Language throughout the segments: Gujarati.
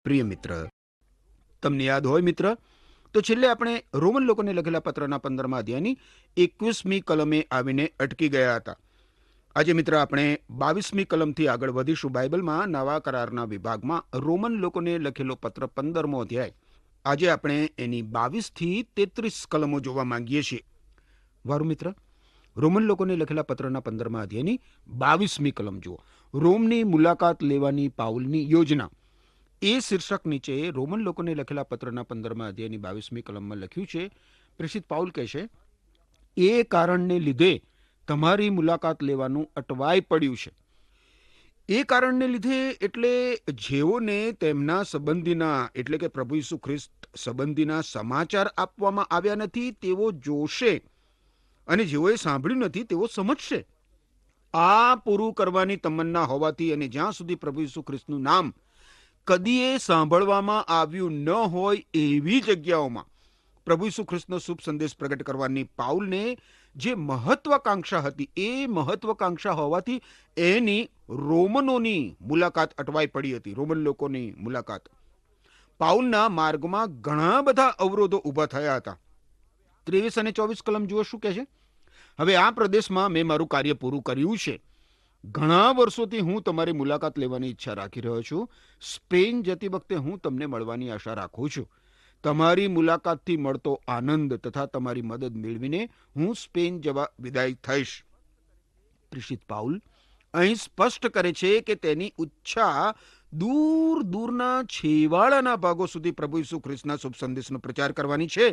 પ્રિય મિત્ર, તમને યાદ હોય મિત્ર તો છેલ્લે આપણે રોમન લોકોને લખેલા પત્રના 15મા અધ્યાયની 21મી કલમે આવીને અટકી ગયા હતા. આજે મિત્ર આપણે 22મી કલમથી આગળ વધીશું. બાઇબલમાં નવા કરારના વિભાગમાં રોમન લોકોને લખેલો પત્ર 15મો અધ્યાય. આજે આપણે એની 22 થી 33 કલમો જોવા માંગીએ છીએ. વારું મિત્ર, રોમન લોકોને લખેલા પત્રના 15મા અધ્યાયની 22મી કલમ જુઓ. રોમની મુલાકાત લેવાની પાઉલની યોજના. એ શીર્ષક નીચે રોમન લોકોને લખેલા પત્રના 15મા અધ્યાયની 22મી કલમમાં લખ્યું છે, પ્રેષિત પાઉલ કહેશે, એ કારણને લીધે તમારી મુલાકાત લેવાનું અટવાઈ પડ્યું છે. એ કારણને લીધે એટલે જેઓને તેમના સંબંધીના એટલે કે પ્રભુ ઈસુ ખ્રિસ્ત સંબંધીના સમાચાર આપવામાં આવ્યા નથી તેઓ જોશે, અને જેઓએ સાંભળ્યું નથી તેઓ સમજશે. આ પૂરું કરવાની તમન્ના હોવાથી અને જ્યાં સુધી પ્રભુ ઈસુ ખ્રિસ્તનું નામ કદીએ સાંભળવામાં આવ્યું ન હોય એવી જગ્યાઓમાં પ્રભુ ઈસુ ખ્રિસ્તનો શુભ સંદેશ પ્રગટ કરવાની પાઉલને જે મહત્વાકાંક્ષા હતી, એ મહત્વાકાંક્ષા હોવાથી એની રોમનોની મુલાકાત અટવાઈ પડી હતી. રોમન લોકોની મુલાકાત. પાઉલના માર્ગમાં ઘણા બધા અવરોધો ઊભા થયા હતા. 23 અને 24 કલમ જુઓ શું કહે છે. હવે આ પ્રદેશમાં મેં મારું કાર્ય પૂરું કર્યું છે. ઘણા વર્ષોથી હું તમારી મુલાકાત લેવાની ઈચ્છા રાખી રહ્યો છું. સ્પેન જતી વખતે હું તમને મળવાની આશા રાખું છું. તમારી મુલાકાતથી મળતો આનંદ તથા તમારી મદદ મેળવીને હું સ્પેન જવા વિદાય થઈશ. પ્રેષિત પાઉલ અહીં સ્પષ્ટ કરે છે કે તેની ઈચ્છા દૂર દૂરના છેવાડાના ભાગો સુધી પ્રભુ ઈસુ ખ્રિસ્તના શુભ સંદેશનો પ્રચાર કરવાની છે,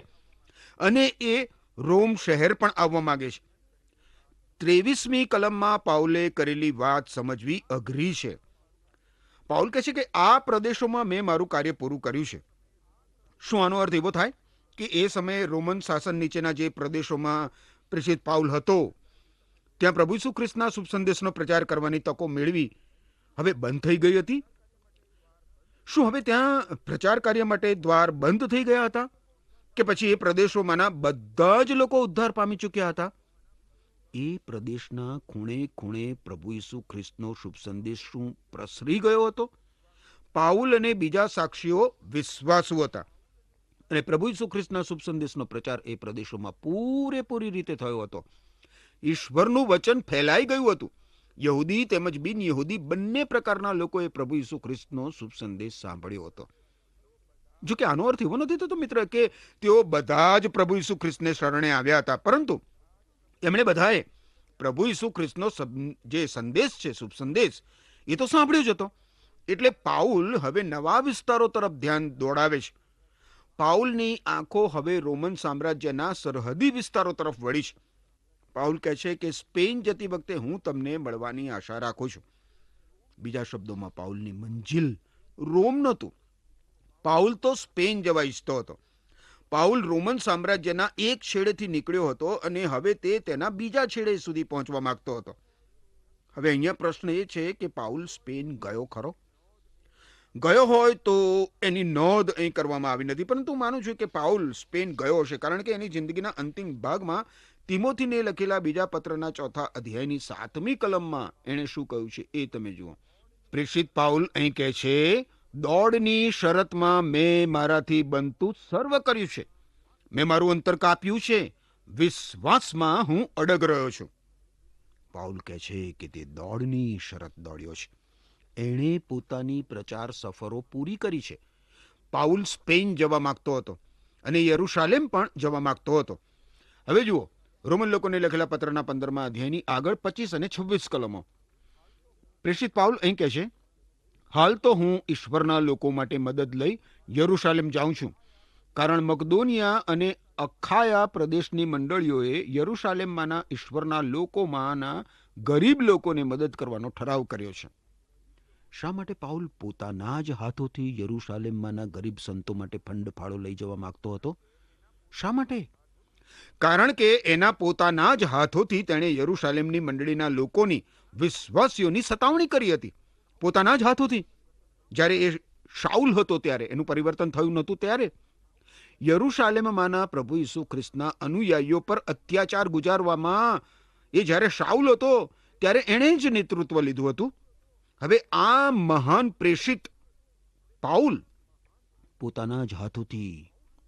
અને એ રોમ શહેર પણ આવવા માંગે છે. 23મી કલમમાં પાઉલે કરેલી વાત સમજવી અઘરી છે. પાઉલ કહે છે કે આ પ્રદેશોમાં મેં મારું કાર્ય પૂરું કર્યું છે. શું આનો અર્થ એવો થાય કે એ સમયે રોમન શાસન નીચેના જે પ્રદેશોમાં પ્રેષિત પાઉલ હતો ત્યાં પ્રભુ ઈસુ ખ્રિસ્તના શુભ સંદેશનો પ્રચાર કરવાની તકો મેળવી હવે બંધ થઈ ગઈ હતી? શું હવે ત્યાં પ્રચાર કાર્ય માટે દ્વાર બંધ થઈ ગયા હતા, કે પછી એ પ્રદેશોમાંના બધા જ લોકો ઉદ્ધાર પામી ચૂક્યા હતા? એ પ્રદેશના ખૂણે ખૂણે પ્રભુ ઈસુ ખ્રિસ્તનો શુભ સંદેશ શું પ્રસરી ગયો હતો? પાઉલ અને બીજા સાક્ષીઓ વિશ્વાસુ હતા, અને પ્રભુ ઈસુ ખ્રિસ્તના શુભ સંદેશનો પ્રચાર એ પ્રદેશોમાં પૂરેપૂરી રીતે થયો હતો. ઈશ્વરનું વચન ફેલાઈ ગયું હતું. યહૂદી તેમજ બિન યહૂદી બંને પ્રકારના લોકોએ પ્રભુ ઈસુ ખ્રિસ્તનો શુભ સંદેશ સાંભળ્યો હતો. જો કે આનો અર્થ એવો નથી થતો મિત્ર કે તેઓ બધા જ પ્રભુ ઈસુ ખ્રિસ્તને શરણે આવ્યા હતા, પરંતુ એમણે બધાએ પ્રભુ ઈસુ ખ્રિસ્તનો જે સંદેશ છે, શુભ સંદેશ, એ તો સાંભળ્યો જ હતો. એટલે પાઉલ હવે નવા વિસ્તારો તરફ ધ્યાન દોડાવે છે. પાઉલની આંખો હવે રોમન સામ્રાજ્યના સરહદી વિસ્તારો તરફ વળી છે. પાઉલ કહે છે કે સ્પેન જતી વખતે હું તમને મળવાની આશા રાખું છું. બીજા શબ્દોમાં પાઉલની મંજિલ રોમ નહોતું. પાઉલ તો સ્પેન જવા ઈચ્છતો હતો. પાઉલ રોમન સામ્રાજ્યના એક છેડેથી નીકળ્યો હતો અને હવે તે તેના બીજા છેડે સુધી પહોંચવા માંગતો હતો. હવે અહીંયા પ્રશ્ન એ છે કે પાઉલ સ્પેન ગયો ખરો? ગયો હોય તો એની નોંધ અહીં કરવામાં આવી નથી, પરંતુ હું માનું છું કે પાઉલ સ્પેન ગયો હશે, કારણ કે એની જિંદગીના અંતિમ ભાગમાં તિમોથીને લખેલા બીજા પત્રના 4થા અધ્યાયની 7મી કલમમાં એણે શું કહ્યું છે એ તમે જુઓ. પ્રેષિત પાઉલ અહીં કહે છે, દોડની શરતમાં મેં મારાથી બનતું સર્વ કર્યું છે. મેં મારું અંતર કાપ્યું છે. વિશ્વાસમાં હું અડગ રહ્યો છું. પાઉલ કહે છે કે તે દોડની શરત દોડ્યો છે. એણે પોતાની પ્રચાર સફરો પૂરી કરી છે. પાઉલ સ્પેન જવા માંગતો હતો અને યરુશાલેમ પણ જવા માંગતો હતો. હવે જુઓ, રોમન લોકોને લખેલા પત્રના 15મા અધ્યાયની આગળ 25 અને 26 કલમો. પ્રેષિત પાઉલ અહીં કહે છે, હાલ તો હું ઈશ્વરના લોકો માટે મદદ લઈ યરુશાલેમ જાઉં છું, કારણ મકદોનિયા અને અખાયા પ્રદેશની મંડળીઓએ યરુશાલેમમાંના ઈશ્વરના લોકોમાંના ગરીબ લોકોને મદદ કરવાનો ઠરાવ કર્યો છે. શા માટે પાઉલ પોતાના જ હાથોથી યરુશાલેમમાંના ગરીબ સંતો માટે ફંડ ફાળો લઈ જવા માંગતો હતો? શા માટે? કારણ કે એના પોતાના જ હાથોથી તેણે યરુશાલેમની મંડળીના લોકોની, વિશ્વાસીઓની સતાવણી કરી હતી. પોતાના જ હાથોથી. જ્યારે એ શાઉલ હતો ત્યારે, એનું પરિવર્તન થયું નહોતું ત્યારે. યરુશાલેમમાંના પ્રભુ ઈસુ ખ્રિસ્તના અનુયાયીઓ પર અત્યાચાર ગુજારવામાં એ જ્યારે શાઉલ હતો ત્યારે એણે જ નેતૃત્વ લીધું હતું. હવે આ મહાન પ્રેષિત પાઉલ પોતાના જ હાથોથી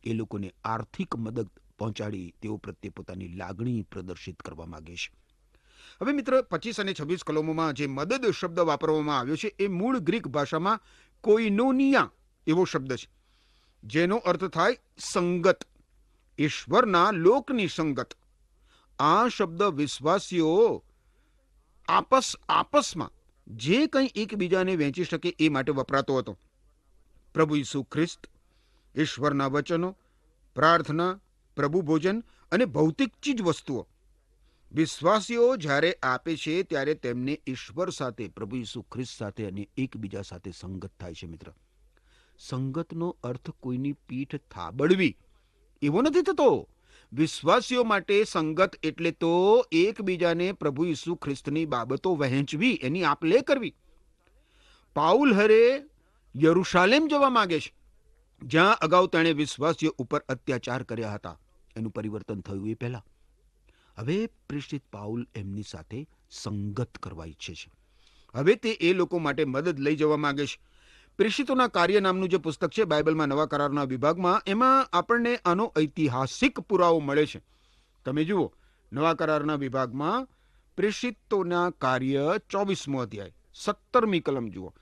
એ લોકોને આર્થિક મદદ પહોંચાડી તેઓ પ્રત્યે પોતાની લાગણી પ્રદર્શિત કરવા માંગે છે. હવે મિત્ર 25 અને 26 કલમોમાં જે મદદ શબ્દ વાપરવામાં આવ્યો છે એ મૂળ ગ્રીક ભાષામાં કોઈનોનિયા એવો શબ્દ છે, જેનો અર્થ થાય સંગત, ઈશ્વરના લોકની સંગત. આ શબ્દ વિશ્વાસીઓ આપસમાં જે કંઈ એકબીજાને વહેંચી શકે એ માટે વપરાતો હતો. પ્રભુ ઈસુ ખ્રિસ્ત, ઈશ્વરના વચનો, પ્રાર્થના, પ્રભુ ભોજન અને ભૌતિક ચીજ વસ્તુઓ. વિશ્વાસીઓ જ્યારે આપે છે ત્યારે તેમને ઈશ્વર સાથે, પ્રભુ ઈસુ ખ્રિસ્ત સાથે અને એકબીજા સાથે સંગત થાય છે. મિત્ર, સંગતનો અર્થ કોઈની પીઠ થાબડવી એવો નથી થતો. વિશ્વાસીઓ માટે સંગત એટલે તો એકબીજાને પ્રભુ ઈસુ ખ્રિસ્તની બાબતો વહેંચવી, એની આપ-લે કરવી. પાઉલ હરે યરુશાલેમ જવા માંગે છે, જ્યાં અગાઉ તેણે વિશ્વાસીઓ ઉપર અત્યાચાર કર્યા હતા. એનું પરિવર્તન થયું એ પહેલા. હવે પ્રેષિત પાઉલ એમની સાથે સંગત કરવા ઈચ્છે છે. હવે તે એ લોકો માટે મદદ લઈ જવા માંગે છે. પ્રેષિતોના કાર્ય નામનું જે પુસ્તક છે બાઇબલમાં નવા કરારના વિભાગમાં, એમાં આપણને આનો ઐતિહાસિક પુરાવો મળે છે. તમે જુઓ, નવા કરારના વિભાગમાં પ્રેષિતોના કાર્ય 24મો અધ્યાય 17મી કલમ જુઓ.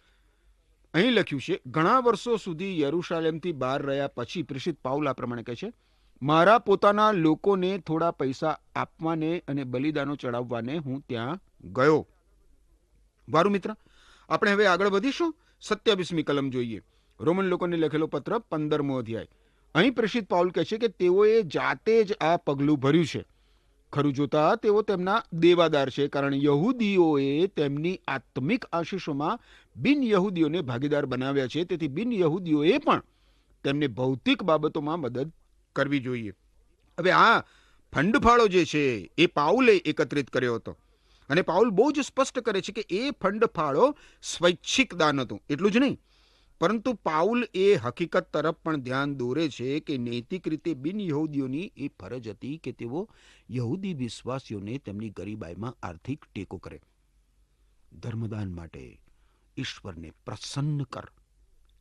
અહીં લખ્યું છે, ઘણા વર્ષો સુધી યરુશાલેમથી બહાર રહ્યા પછી પ્રેષિત પાઉલ આ પ્રમાણે કહે છે, મારા પોતાના લોકોને થોડા પૈસા આપવાને અને બલિદાનો ચડાવવાને હું ત્યાં ગયો. વારું મિત્ર, આપણે હવે આગળ વધીશું. 27મી કલમ જોઈએ. રોમન લોકોને લખેલો પત્ર 15મો અધ્યાય. અહીં પ્રેષિત પાઉલ કહે છે કે તેઓએ જાતે જ આ પગલું ભર્યું છે. ખરું જોતા તેઓ તેમના દેવાદાર છે, કારણ યહૂદીઓએ તેમની આત્મિક આશીષોમાં બિન યહૂદીઓને ભાગીદાર બનાવ્યા છે. તેથી બિન યહૂદીઓએ પણ તેમને ભૌતિક બાબતોમાં મદદ કરવી જોઈએ. હવે આ ફંડફાળો જે છે એ પાઉલે એકત્રિત કર્યો હતો, અને પાઉલ બહુ જ સ્પષ્ટ કરે છે કે એ ફંડફાળો સ્વૈચ્છિક દાન હતું. એટલું જ નહીં, પરંતુ પાઉલ એ હકીકત તરફ પણ ધ્યાન દોરે છે કે નૈતિક રીતે બિન યહૂદીઓની એ ફરજ હતી કે તેઓ યહૂદી વિશ્વાસીઓને તેમની ગરીબાઈમાં આર્થિક ટેકો કરે. ધર્મદાન માટે ઈશ્વરને પ્રસન્ન કર,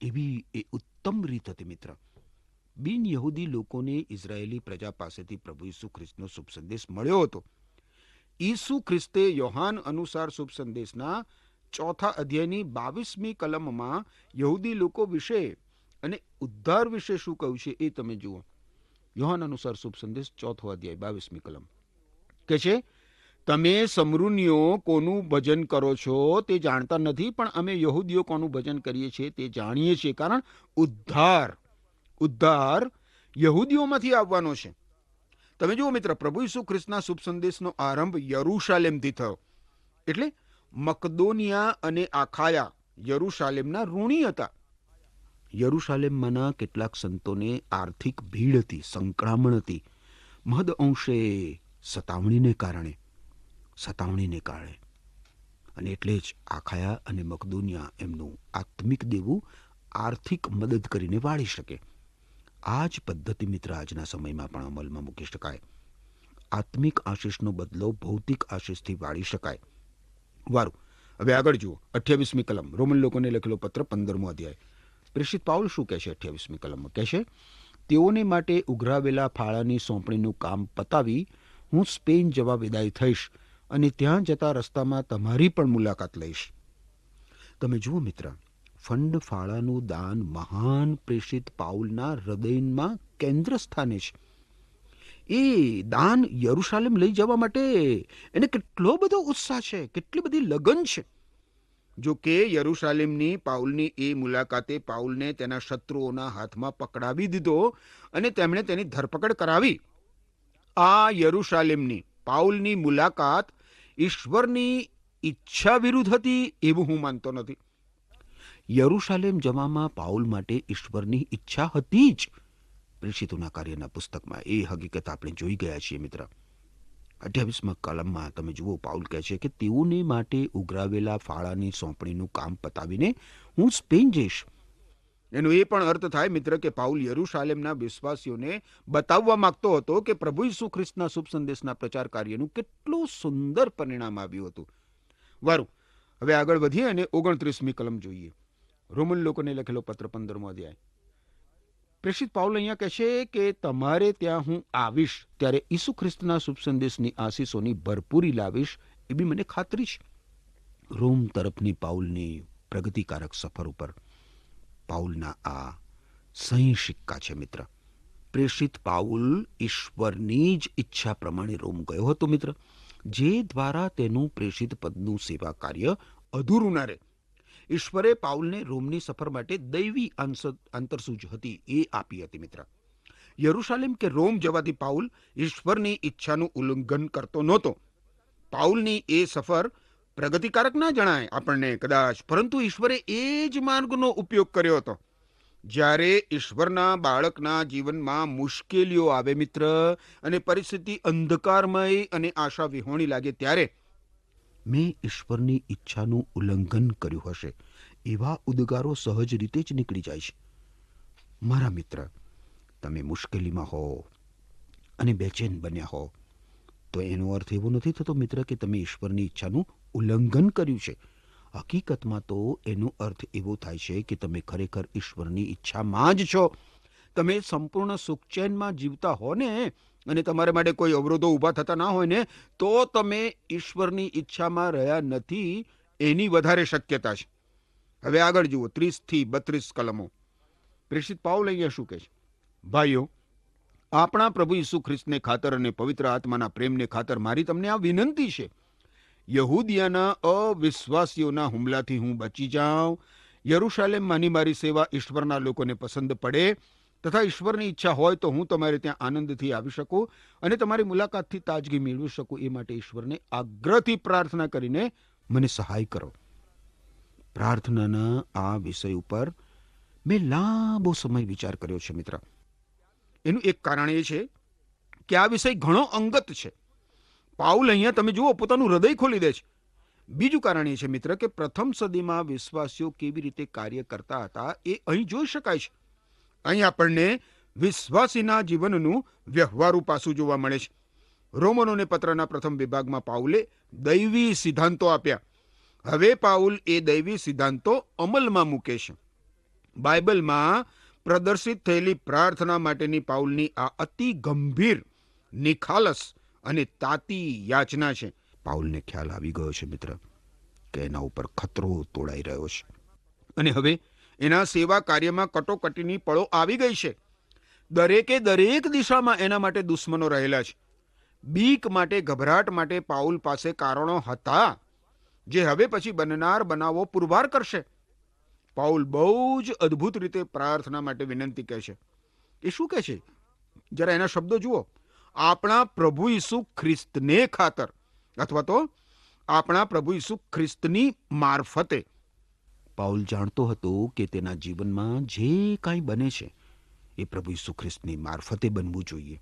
એવી એ ઉત્તમ રીત હતી. મિત્ર, બિન યહૂદી લોકોને ઇઝરાયેલી પ્રજા પાસેથી પ્રભુ ઈસુ ખ્રિસ્તનો શુભ સંદેશ મળ્યો હતો. ઈસુ ખ્રિસ્તે યોહાન અનુસાર શુભ સંદેશના 4થા અધ્યાયની 22મી કલમમાં યહૂદી લોકો વિશે અને ઉદ્ધાર વિશે શું કહ્યું છે એ તમે જુઓ. યોહાન અનુસાર શુભ સંદેશ 4થો અધ્યાય 22મી કલમ કે છે, તમે સમરૂનીઓ કોનું ભજન કરો છો તે જાણતા નથી, પણ અમે યહૂદીઓ કોનું ભજન કરીએ છીએ તે જાણીએ છીએ, કારણ ઉદ્ધાર યહૂદીઓમાંથી આવવાનો છે. તમે જુઓ મિત્ર, પ્રભુ ઈસુ ખ્રિસ્તના શુભ સંદેશનો આરંભ યરુશાલેમથી થયો. એટલે મકદોનિયા અને આખાયા યરુશાલેમના ઋણી હતા. યરુશાલેમમાંના કેટલાક સંતોને આર્થિક ભીડ હતી, સંકળામણ હતી, મહદ અંશે સતાવણીને કારણે. અને એટલે જ આખાયા અને મકદોનિયા એમનું આત્મિક દેવું આર્થિક મદદ કરીને વાળી શકે. આ જ પદ્ધતિ મિત્ર આજના સમયમાં પણ અમલમાં મૂકી શકાય. આત્મિક આશીષનો બદલો ભૌતિક આશીષથી વાળી શકાય. વારું, હવે આગળ જુઓ. 28મી કલમ, રોમન લોકોને લખેલો પત્ર 15મો અધ્યાય. પ્રેષિત પાઉલ શું કહે છે 28મી કલમમાં? કહે છે, તેઓને માટે ઉઘરાવેલા ફાળાની સોંપણીનું કામ પતાવી હું સ્પેન જવા વિદાય થઈશ, અને ત્યાં જતા રસ્તામાં તમારી પણ મુલાકાત લઈશ. તમે જુઓ મિત્ર, ફંડ ફાળાનું દાન મહાન પ્રેષિત પાઉલના હૃદયમાં કેન્દ્ર સ્થાને છે. એ દાન યરુશાલેમ લઈ જવા માટે એને કેટલો બધો ઉત્સાહ છે, કેટલી બધી લગન છે. જો કે યરુશાલેમની પાઉલની એ મુલાકાતે પાઉલને તેના શત્રુઓના હાથમાં પકડાવી દીધો અને તેમણે તેની ધરપકડ કરાવી. આ યરુશાલેમની પાઉલની મુલાકાત ઈશ્વરની ઈચ્છા વિરુદ્ધ હતી એવું હું માનતો નથી. યરુશાલેમ જવામાં પાઉલ માટે ઈશ્વરની ઈચ્છા હતી જ. પ્રેષિતોના કાર્યના પુસ્તકમાં એ હકીકત આપણે જોઈ ગયા છીએ મિત્ર. 28મા કલમમાં તમે જુઓ, પાઉલ કહે છે કે તેઓને માટે ઉઘરાવેલા ફાળાની સોંપણીનું કામ પતાવીને હું સ્પેન જઈશ. એનો એ પણ અર્થ થાય મિત્ર કે પાઉલ યરુશાલેમના વિશ્વાસીઓને બતાવવા માંગતો હતો કે પ્રભુ ઈસુ ખ્રિસ્તના શુભ સંદેશના પ્રચાર કાર્યનું કેટલું સુંદર પરિણામ આવ્યું હતું. વારું, હવે આગળ વધીએ અને 29મી કલમ જોઈએ. રોમન લોકોને લખેલો પત્ર 15મો અધ્યાય. પ્રેષિત પાઉલ અહીંયા કહે છે કે તમારે ત્યાં હું આવીશ ત્યારે ઈસુ ખ્રિસ્તના શુભ સંદેશની આશીષોની ભરપૂરી લાવીશ એ બી મને ખાતરી છે. રોમ તરફની પાઉલની પ્રગતિકારક સફર ઉપર પાઉલના આ સહી સિક્કા છે મિત્ર. પ્રેષિત પાઉલ ઈશ્વરની જ ઈચ્છા પ્રમાણે રોમ ગયો હતો મિત્ર, જે દ્વારા તેનું પ્રેષિત પદનું સેવા કાર્ય અધૂરું ના રહે. ઈશ્વરે પાઉલને રોમની સફર માટે દૈવી આંતરસૂઝ હતી એ આપી હતી મિત્ર. યરુશાલેમ કે રોમ જવાથી પાઉલ ઈશ્વરની ઈચ્છાનું ઉલ્લંઘન કરતો નહોતો. પાઉલની એ સફર પ્રગતિકારક ના જણાય આપણને કદાચ, પરંતુ ઈશ્વરે એ જ માર્ગનો ઉપયોગ કર્યો હતો. જ્યારે ઈશ્વરના બાળકના જીવનમાં મુશ્કેલીઓ આવે મિત્ર અને પરિસ્થિતિ અંધકારમય અને આશા વિહોણી લાગે ત્યારે મેં ઈશ્વરની ઈચ્છાનું ઉલ્લંઘન કર્યું હશે એવા ઉદ્ગારો સહજ રીતે જ નીકળી જાય છે. મારા મિત્ર, તમે મુશ્કેલીમાં હો અને બેચેન બન્યા હો તો એનો અર્થ એવો નથી થતો મિત્ર કે તમે ઈશ્વરની ઈચ્છાનું ઉલ્લંઘન કર્યું છે. હકીકતમાં તો એનો અર્થ એવો થાય છે કે તમે ખરેખર ઈશ્વરની ઈચ્છામાં જ છો. તમે સંપૂર્ણ સુખચેનમાં જીવતા હો ને અને તમારા માટે કોઈ અવરોધો ઊભા થતા ના હોય ને તો તમે ઈશ્વરની ઈચ્છામાં રહ્યા નથી એની વધારે શક્યતા છે. હવે આગળ જુઓ 30 થી 32 કલમો. પ્રેષિત પાઉલ અહીંયા શું કહે છે? ભાઈઓ, આપણા પ્રભુ ઈસુ ખ્રિસ્તને ખાતર અને પવિત્ર આત્માના પ્રેમને ખાતર મારી તમને આ વિનંતી છે. યહૂદિયાના અવિશ્વાસીઓના હુમલાથી હું બચી જાઉં, યરુશાલેમમાંની મારી સેવા ઈશ્વરના લોકોને પસંદ પડે તથા ઈશ્વરની ઈચ્છા હોય તો હું તમારે ત્યાં આનંદથી આવી શકું અને તમારી મુલાકાતથી તાજગી મેળવી શકું. એ માટે ઈશ્વરને આગ્રહથી પ્રાર્થના કરીને મને સહાય કરો. પ્રાર્થનાના આ વિષય ઉપર મેં લાંબો સમય વિચાર કર્યો છે મિત્ર. એનું એક કારણ એ છે કે આ વિષય ઘણો અંગત છે. પાઉલ અહીંયા તમે જુઓ પોતાનું હૃદય ખોલી દે છે. બીજું કારણ એ છે મિત્ર કે પ્રથમ સદીમાં વિશ્વાસીઓ કેવી રીતે કાર્ય કરતા હતા એ અહીં જોઈ શકાય છે. અહીં આપણને વિશ્વાસીના જીવનનું વ્યવહારુ પાસું જોવા મળે છે. રોમનોને પત્રના પ્રથમ વિભાગમાં પાઉલે દૈવી સિદ્ધાંતો આપ્યા. હવે પાઉલ એ દૈવી સિદ્ધાંતો અમલમાં મૂકે છે. બાઇબલમાં પ્રદર્શિત થયેલી પ્રાર્થના માટેની પાઉલની આ અતિ ગંભીર, નિખાલસ અને તાતી યાચના છે. પાઉલને ખ્યાલ આવી ગયો છે મિત્ર કે એના ઉપર ખતરો તોડાઈ રહ્યો છે અને હવે એના સેવા કાર્યમાં કટોકટીની પળો આવી ગઈ છે. દરેકે દરેક દિશામાં એના માટે દુશ્મનો રહેલા છે. બીક માટે, ગભરાટ માટે પાઉલ પાસે કારણો હતા જે હવે પછી બનનાર બનાવો પુરવાર કરશે. પાઉલ બહુ જ અદ્ભુત રીતે પ્રાર્થના માટે વિનંતી કહે છે. એ શું કહે છે? જરા એના શબ્દો જુઓ. આપણા પ્રભુ ઈસુ ખ્રિસ્તને ખાતર અથવા તો આપણા પ્રભુ ઈસુ ખ્રિસ્તની મારફતે. પાઉલ જાણતો હતો કે તેના જીવનમાં જે કાંઈ બને છે એ પ્રભુ ઈસુ ખ્રિસ્તની મારફતે બનવું જોઈએ.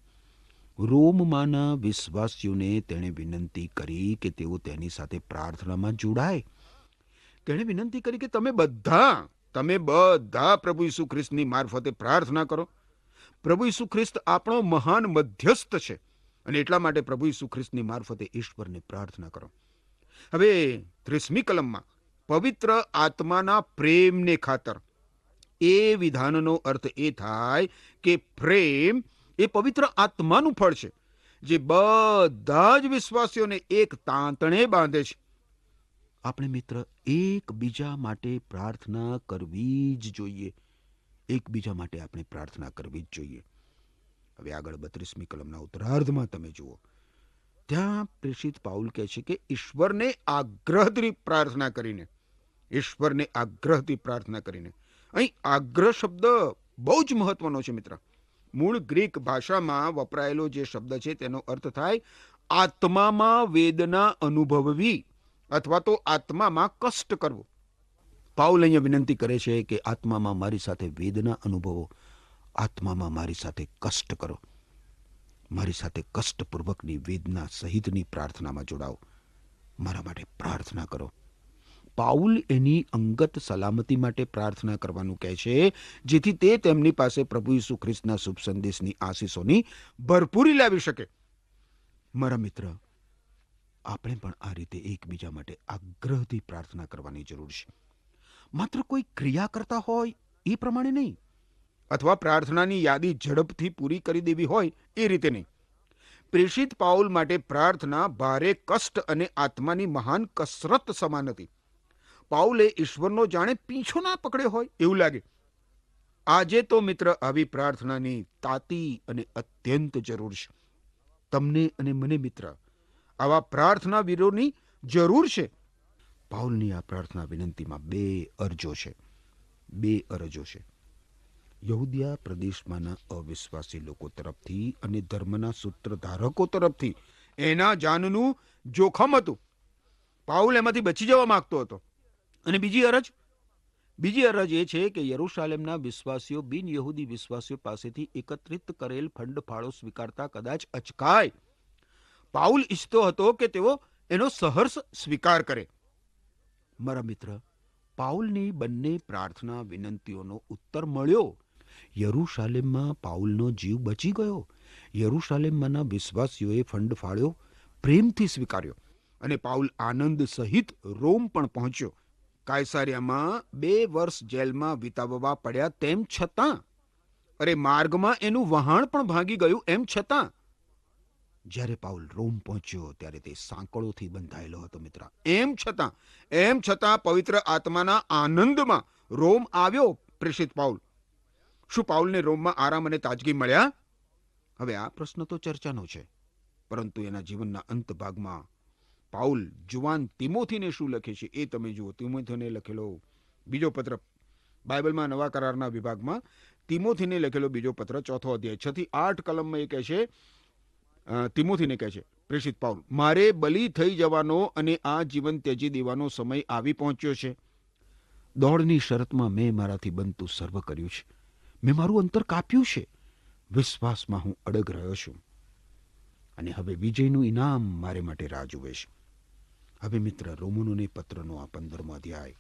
રોમમાંના વિશ્વાસીઓને તેણે વિનંતી કરી કે તેઓ તેની સાથે પ્રાર્થનામાં જોડાય. તેણે વિનંતી કરી કે તમે બધા પ્રભુ ઈસુ ખ્રિસ્તની મારફતે પ્રાર્થના કરો. પ્રભુ ઈસુ ખ્રિસ્ત આપણો મહાન મધ્યસ્થ છે અને એટલા માટે પ્રભુ ઈસુ ખ્રિસ્તની મારફતે ઈશ્વરને પ્રાર્થના કરો. હવે 30મી કલમમાં પવિત્ર આત્માના પ્રેમને ખાતર. એ વિધાનનો અર્થ એ થાય કે પ્રેમ એ પવિત્ર આત્માનું ફળ છે જે બધા જ વિશ્વાસીઓને એક તાંતણે બાંધે છે. આપણે મિત્ર એકબીજા માટે પ્રાર્થના કરવી જ જોઈએ. એકબીજા માટે આપણે પ્રાર્થના કરવી જ જોઈએ. હવે આગળ 32મી કલમના ઉત્તરાર્ધમાં તમે જુઓ, ત્યાં પ્રેષિત પાઉલ કહે છે કે ઈશ્વરને આગ્રહથી પ્રાર્થના કરીને. અહીં આગ્રહ શબ્દ બહુ જ મહત્વનો છે મિત્ર. મૂળ ગ્રીક ભાષામાં વપરાયેલો જે શબ્દ છે તેનો અર્થ થાય આત્મામાં વેદના અનુભવવી અથવા તો આત્મામાં કષ્ટ કરવું. પાઉલ અહીંયા વિનંતી કરે છે કે આત્મામાં મારી સાથે વેદના અનુભવો, આત્મામાં મારી સાથે કષ્ટ કરો. મારી સાથે કષ્ટપૂર્વકની વેદના સહિતની પ્રાર્થનામાં જોડાઓ. મારા માટે પ્રાર્થના કરો. પાઉલ એની અંગત સલામતી માટે પ્રાર્થના કરવાનું કહે છે જેથી તે તેમની પાસે પ્રભુ ઈસુ ખ્રિસ્તના શુભ સંદેશની આશીષોની ભરપૂરી લાવી શકે. મારા મિત્ર, આપણે પણ આ રીતે એકબીજા માટે આગ્રહથી પ્રાર્થના કરવાની જરૂર છે. માત્ર કોઈ ક્રિયા કરતા હોય એ પ્રમાણે નહીં. અથવા પ્રાર્થનાની યાદી ઝડપથી પૂરી કરી દેવી હોય એ રીતે નહીં. પ્રેષિત પાઉલ માટે પ્રાર્થના ભારે કષ્ટ અને આત્માની મહાન કસરત સમાન હતી. પાઉલે ઈશ્વરનો જાણે પીછો ના પકડ્યો હોય એવું લાગે. આજે તો મિત્ર આવી પ્રાર્થનાની તાતી અને અત્યંત જરૂર છે. તમને અને મને મિત્ર આવા પ્રાર્થના વીરોની જરૂર છે. પાઉલની આ પ્રાર્થના વિનંતીમાં બે અરજો છે. યહૂદિયા પ્રદેશમાંના અવિશ્વાસી લોકો તરફથી અને ધર્મના સૂત્રધારકો તરફથી એના જાનનું જોખમ હતું. પાઉલ એમાંથી બચી જવા માંગતો હતો. અને બીજી અરજ એ છે કે યરૂશાલેમના વિશ્વાસીઓ બિન યહૂદી વિશ્વાસીઓ પાસેથી એકત્રિત કરેલ ફંડ ફાળો સ્વીકારતા કદાચ અચકાય. પાઉલ ઈચ્છતો હતો કે તેઓ એનો સહર્ષ સ્વીકાર કરે. મારા મિત્ર, પાઉલની બંને પ્રાર્થના વિનંતીઓનો ઉત્તર મળ્યો. યરૂશાલેમમાં પાઉલનો જીવ બચી ગયો. યરૂશાલેમમાંના વિશ્વાસીઓએ ફંડ ફાળ્યો પ્રેમથી સ્વીકાર્યો અને પાઉલ આનંદ સહિત રોમ પણ પહોંચ્યો. કાયસારિયામાં 2 વર્ષ જેલમાં વિતાવવા પડ્યા તેમ છતાં, માર્ગમાં એનું વહાણ પણ ભાંગી ગયું એમ છતાં, જ્યારે પાઉલ રોમ પહોંચ્યો ત્યારે તે સાંકળોથી બંધાયેલો હતો મિત્ર. એમ છતાં પવિત્ર આત્માના આનંદમાં રોમ આવ્યો પ્રેષિત પાઉલ. શું પાઉલને રોમમાં આરામ અને તાજગી મળ્યા? હવે આ પ્રશ્ન તો ચર્ચાનો છે, પરંતુ એના જીવનના અંત ભાગમાં પાઉલ જુવાન તિમોથીને શું લખે છે એ તમે જુઓ. તિમોથીને લખેલો બીજો પત્ર, બાઇબલમાં નવા કરારના વિભાગમાં તિમોથીને લખેલો બીજો પત્ર 4 અધ્યાય 6 થી 8 કલમમાં એ કહે છે, તિમોથીને કહે છે પ્રેષિત પાઉલ, મારે બલિ થઈ જવાનો અને આ જીવન ત્યજી દેવાનો સમય આવી પહોંચ્યો છે. દોડની શરતમાં મેં મારાથી બનતું સર્વ કર્યું છે. મેં મારું અંતર કાપ્યું છે. વિશ્વાસમાં હું અડગ રહ્યો છું અને હવે વિજયનું ઇનામ મારે માટે રાહ જુએ છે. હવે મિત્ર, રોમનોને પત્રનો આ 15મો અધ્યાય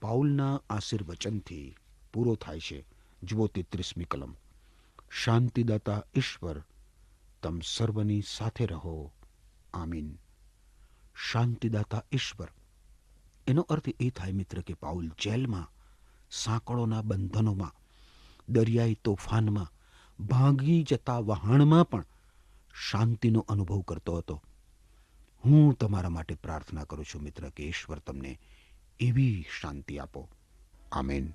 પાઉલના આશીર્વચનથી પૂરો થાય છે. જુઓ 33મી કલમ. શાંતિદાતા ઈશ્વર તમ સર્વની સાથે રહો. આમીન. શાંતિદાતા ઈશ્વર, એનો અર્થ એ થાય મિત્ર કે પાઉલ જેલમાં, સાંકળોના બંધનોમાં, દરિયાઈ તોફાનમાં, ભાંગી જતા વહાણમાં પણ શાંતિનો અનુભવ કરતો હતો. હું તમારા માટે પ્રાર્થના કરું છું મિત્ર કે ઈશ્વર તમને એવી શાંતિ આપો. આમેન.